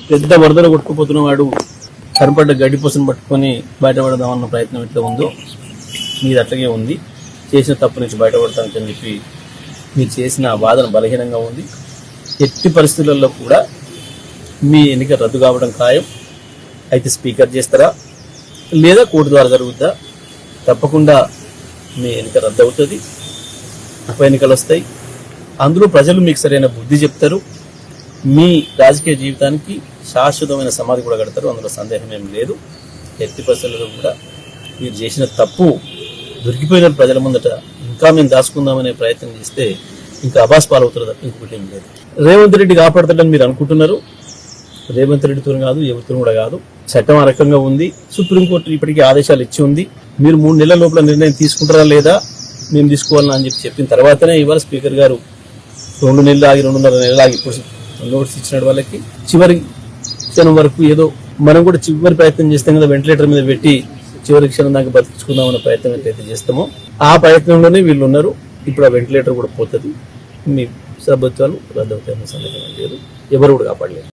పెద్ద వరదలు కొట్టుకుపోతున్న వాడు కనపడ్డ గడ్డి పూసను పట్టుకొని బయటపడదామన్న ప్రయత్నం ఎట్లా ఉందో మీది అట్లాగే ఉంది. చేసిన తప్పు నుంచి బయటపడటానికి అని చెప్పి మీరు చేసిన వాదన బలహీనంగా ఉంది. ఎట్టి పరిస్థితులలో కూడా మీ ఎన్నిక రద్దు కావడం ఖాయం. అయితే స్పీకర్ చేస్తారా లేదా కోర్టు ద్వారా జరుగుద్దా? తప్పకుండా మీ ఎన్నిక రద్దు అవుతుంది. ఉప ఎన్నికలు వస్తాయి. అందులో ప్రజలు మీకు సరైన బుద్ధి చెప్తారు. మీ రాజకీయ జీవితానికి శాశ్వతమైన సమాధి కూడా కడతారు. అందులో సందేహం ఏం లేదు. ఎట్టి పరిస్థితుల్లో కూడా మీరు చేసిన తప్పు దొరికిపోయిన ప్రజల ముందట ఇంకా మేము దాచుకుందామనే ప్రయత్నం చేస్తే ఇంకా అబాస్ పాలవుతారు తప్ప ఇంకొకటి ఏం లేదు. రేవంత్ రెడ్డి కాపాడుతాడని మీరు అనుకుంటున్నారు. రేవంత్ రెడ్డితో కాదు, ఎవరితో కూడా కాదు. చట్టం ఆ రకంగా ఉంది. సుప్రీంకోర్టు ఇప్పటికీ ఆదేశాలు ఇచ్చి ఉంది. మీరు 3 నెలల లోపల నిర్ణయం తీసుకుంటారా లేదా మేము తీసుకోవాలని అని చెప్పిన తర్వాతనే ఇవాళ స్పీకర్ గారు 2 నెలలు ఆగి 2.5 నెలలు ఆగి ఇప్పుడు నోటీస్ ఇచ్చినాడు. వాళ్ళకి చివరి క్షణం వరకు ఏదో మనం కూడా చివరి ప్రయత్నం చేస్తాం కదా, వెంటిలేటర్ మీద పెట్టి చివరి క్షణం దాకా బతికించుకుందామన్న ప్రయత్నం ఎంతైతే చేస్తామో ఆ ప్రయత్నంలోనే వీళ్ళు ఉన్నారు. ఇప్పుడు ఆ వెంటిలేటర్ కూడా పోతుంది. మీ ప్రభుత్వాలు రద్దు అవుతాయన్న సందేహం లేదు. ఎవరు కూడా కాపాడలేదు.